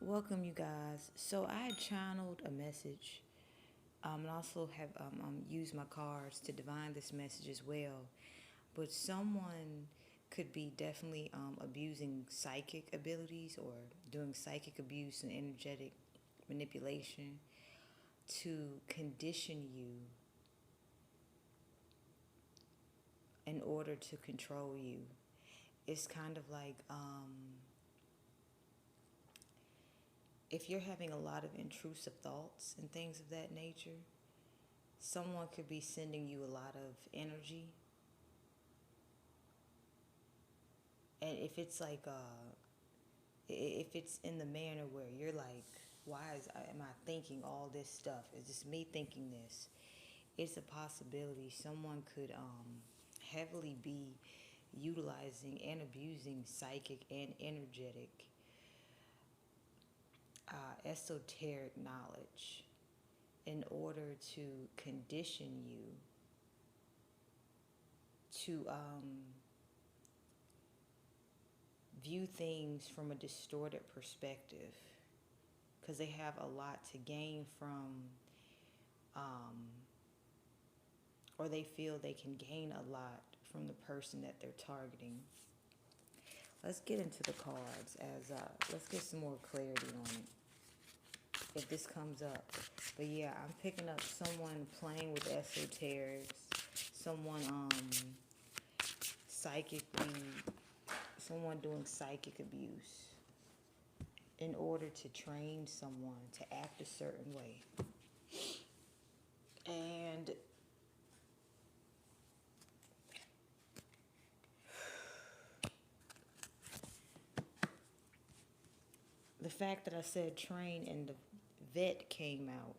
Welcome, you guys. So I had channeled a message, and also have used my cards to divine this message as well. But someone could be definitely abusing psychic abilities or doing psychic abuse and energetic manipulation to condition you in order to control you. It's kind of like if you're having a lot of intrusive thoughts and things of that nature, someone could be sending you a lot of energy. And if it's in the manner where you're like, am I thinking all this stuff? Is this me thinking this? It's a possibility someone could heavily be utilizing and abusing psychic and energetic, esoteric knowledge in order to condition you to view things from a distorted perspective, because they have a lot to gain from, or they feel they can gain a lot from the person that they're targeting. Let's get into the cards let's get some more clarity on it if this comes up. But yeah, I'm picking up someone playing with esoterics, someone psychically, someone doing psychic abuse in order to train someone to act a certain way. And the fact that I said train and the vet came out,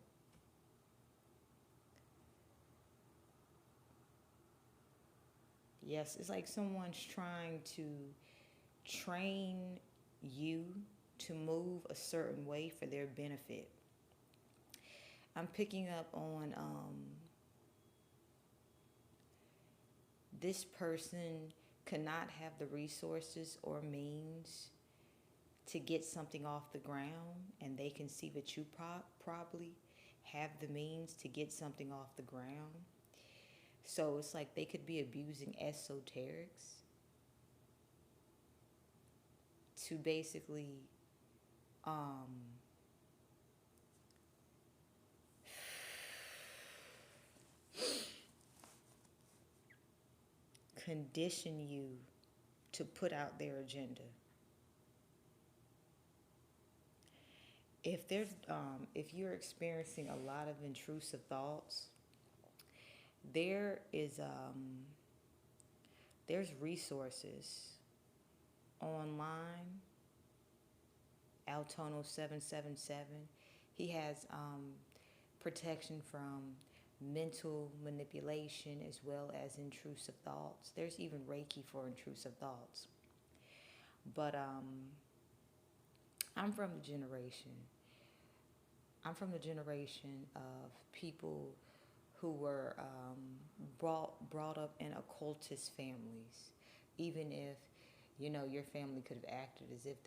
yes, it's like someone's trying to train you to move a certain way for their benefit. I'm picking up on this person cannot have the resources or means to get something off the ground, and they can see that you probably have the means to get something off the ground. So it's like they could be abusing esoterics to basically condition you to put out their agenda. If you're experiencing a lot of intrusive thoughts, there's resources online. Altono 777. He has protection from mental manipulation as well as intrusive thoughts. There's even Reiki for intrusive thoughts. But I'm from the generation. I'm from the generation of people who were brought up in occultist families. Even if, your family could have acted as if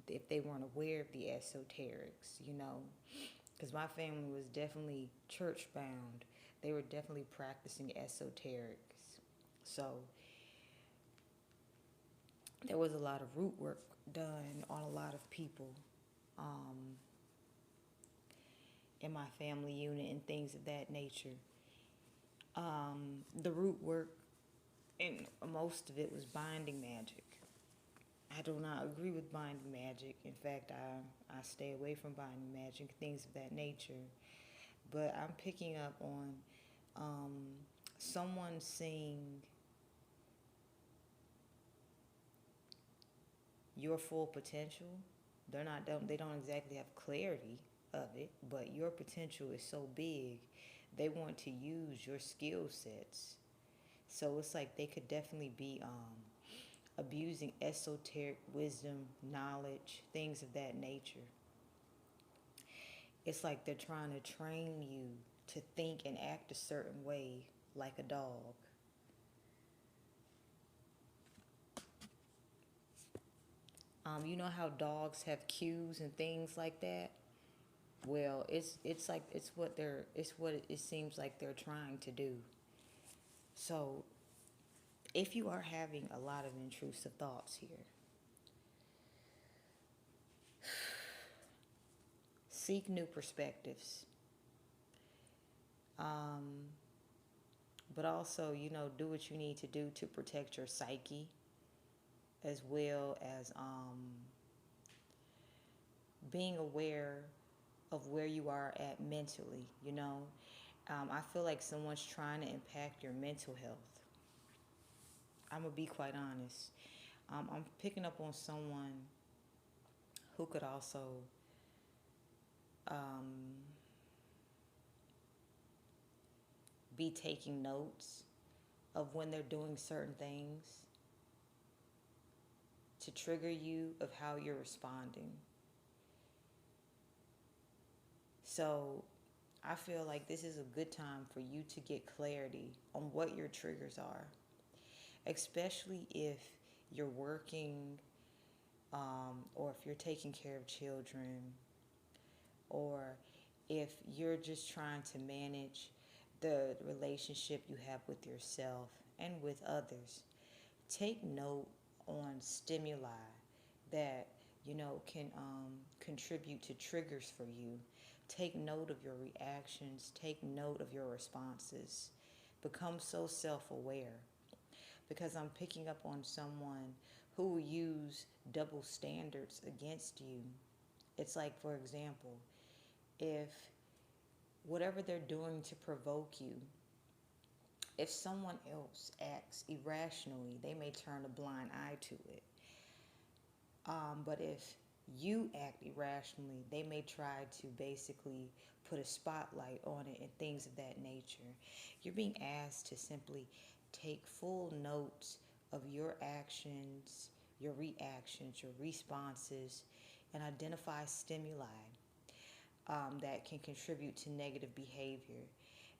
if they weren't aware of the esoterics, because my family was definitely church bound. They were definitely practicing esoterics. So there was a lot of root work done on a lot of people in my family unit and things of that nature. The root work, and most of it was binding magic. I do not agree with binding magic. In fact, I stay away from binding magic, things of that nature. But I'm picking up on someone seeing your full potential. They don't exactly have clarity of it, but your potential is so big, they want to use your skill sets. So it's like they could definitely be abusing esoteric wisdom, knowledge, things of that nature. It's like they're trying to train you to think and act a certain way like a dog. You know how dogs have cues and things like that? Well, it's like it's what it seems like they're trying to do. So, if you are having a lot of intrusive thoughts here, seek new perspectives. Um, but also, do what you need to do to protect your psyche, as well as being aware of where you are at mentally. I feel like someone's trying to impact your mental health. I'm gonna be quite honest. I'm picking up on someone who could also um, be taking notes of when they're doing certain things to trigger you of how you're responding. So I feel like this is a good time for you to get clarity on what your triggers are, especially if you're working, or if you're taking care of children, or if you're just trying to manage the relationship you have with yourself and with others. Take note on stimuli that can contribute to triggers for you. Take note of your reactions. Take note of your responses. Become so self-aware, because I'm picking up on someone who will use double standards against you. It's like, for example, if whatever they're doing to provoke you, if someone else acts irrationally, they may turn a blind eye to it. But if you act irrationally, they may try to basically put a spotlight on it and things of that nature. You're being asked to simply take full notes of your actions, your reactions, your responses, and identify stimuli that can contribute to negative behavior,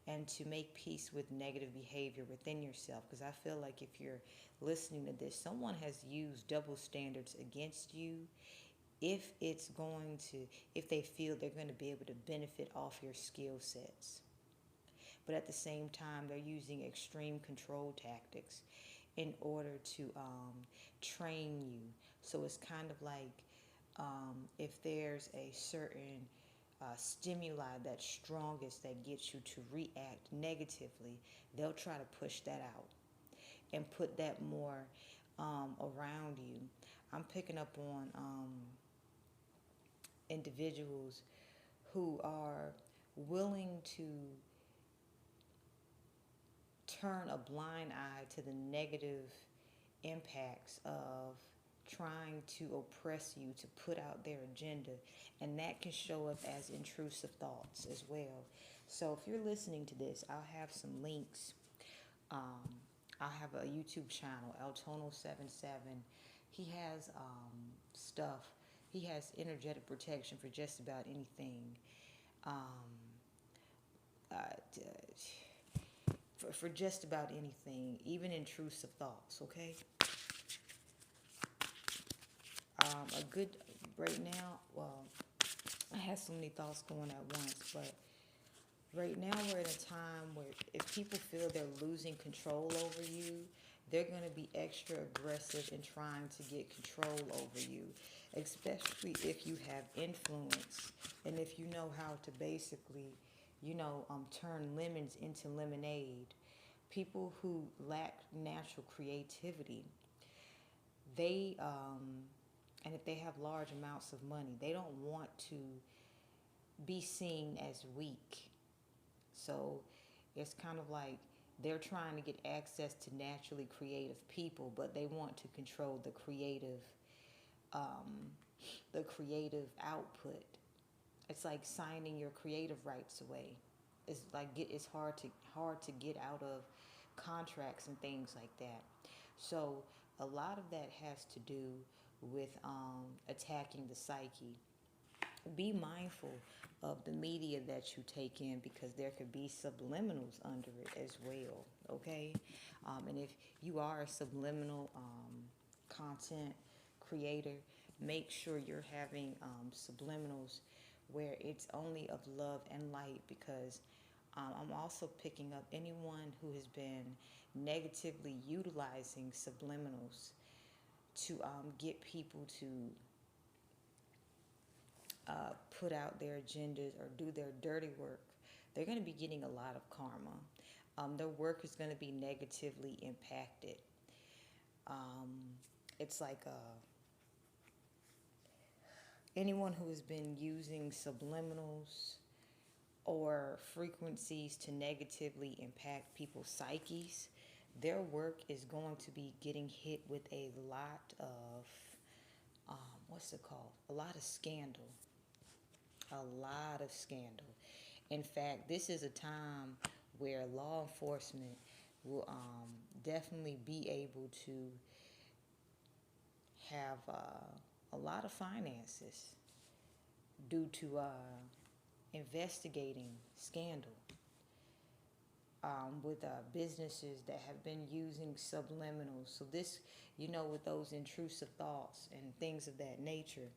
and to make peace with negative behavior within yourself. Because I feel like if you're listening to this, someone has used double standards against you. If they feel they're going to be able to benefit off your skill sets. But at the same time, they're using extreme control tactics in order to train you. So it's kind of like, if there's a certain stimuli that's strongest that gets you to react negatively, they'll try to push that out and put that more around you. I'm picking up on individuals who are willing to turn a blind eye to the negative impacts of trying to oppress you, to put out their agenda, and that can show up as intrusive thoughts as well. So if you're listening to this, I'll have some links. um, I have a YouTube channel, Altono77. He has stuff. He has energetic protection for just about anything. Um, uh, for just about anything, even intrusive thoughts, okay? A good, right now, well, I have so many thoughts going at once, but right now we're in a time where if people feel they're losing control over you, they're going to be extra aggressive in trying to get control over you, especially if you have influence and if you know how to basically, turn lemons into lemonade. People who lack natural creativity, they, and if they have large amounts of money, they don't want to be seen as weak. So it's kind of like they're trying to get access to naturally creative people, but they want to control um, the creative output. It's like signing your creative rights away. It's hard to get out of contracts and things like that. So a lot of that has to do with attacking the psyche. Be mindful of the media that you take in, because there could be subliminals under it as well, okay? And if you are a subliminal content creator, make sure you're having subliminals where it's only of love and light, because I'm also picking up anyone who has been negatively utilizing subliminals to get people to put out their agendas or do their dirty work. They're going to be getting a lot of karma. Their work is going to be negatively impacted. It's like anyone who has been using subliminals or frequencies to negatively impact people's psyches, their work is going to be getting hit with a lot of, what's it called? A lot of scandal. A lot of scandal. In fact, this is a time where law enforcement will definitely be able to have a lot of finances due to investigating scandal with businesses that have been using subliminals. So this, with those intrusive thoughts and things of that nature.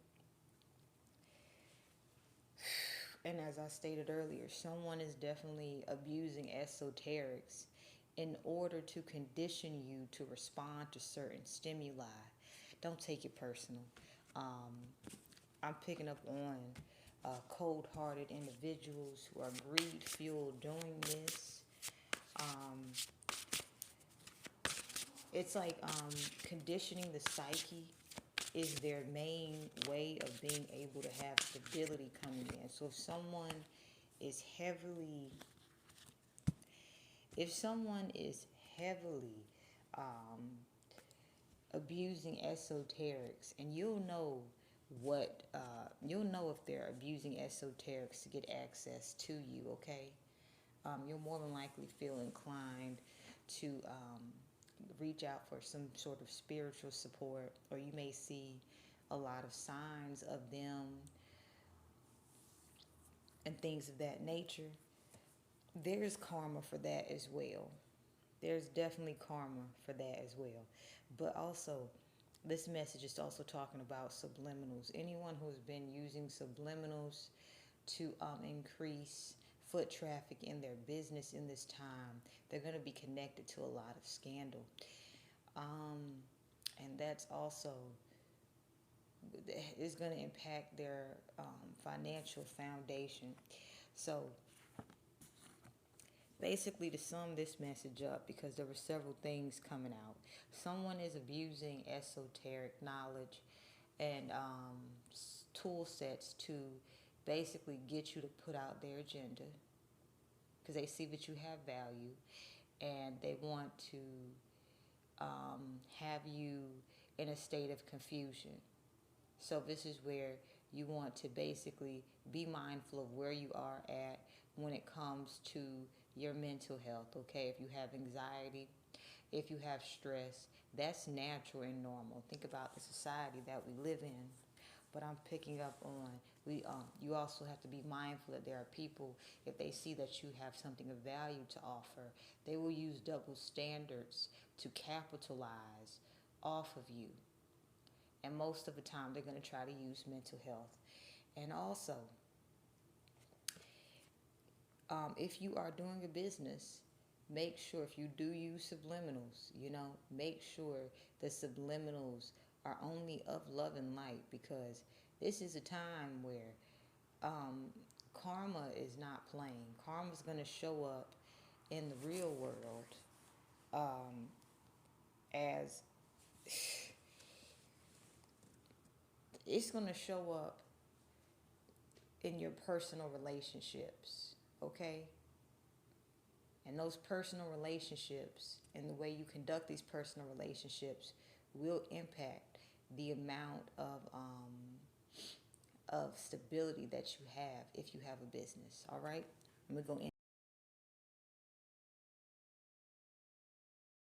And as I stated earlier, someone is definitely abusing esoterics in order to condition you to respond to certain stimuli. Don't take it personal. I'm picking up on cold-hearted individuals who are greed-fueled doing this. It's like conditioning the psyche is their main way of being able to have stability coming in. So if someone is heavily abusing esoterics, and you'll know if they're abusing esoterics to get access to you, okay? You'll more than likely feel inclined to reach out for some sort of spiritual support, or you may see a lot of signs of them and things of that nature. There's karma for that as well. There's definitely karma for that as well. But also, this message is also talking about subliminals. Anyone who's been using subliminals to increase foot traffic in their business in this time, they're going to be connected to a lot of scandal. And that's also is going to impact their financial foundation. So basically, to sum this message up, because there were several things coming out, someone is abusing esoteric knowledge and tool sets to basically get you to put out their agenda, because they see that you have value and they want to have you in a state of confusion. So this is where you want to basically be mindful of where you are at when it comes to your mental health, okay? If you have anxiety, if you have stress, that's natural and normal. Think about the society that we live in. But I'm picking up on, you also have to be mindful that there are people, if they see that you have something of value to offer, they will use double standards to capitalize off of you. And most of the time, they're going to try to use mental health. And also, if you are doing a business, make sure, if you do use subliminals, make sure the subliminals are only of love and light, because this is a time where karma is not playing. Karma is going to show up in the real world as it's going to show up in your personal relationships, okay? And those personal relationships and the way you conduct these personal relationships will impact the amount of stability that you have if you have a business, all right? I'm going to go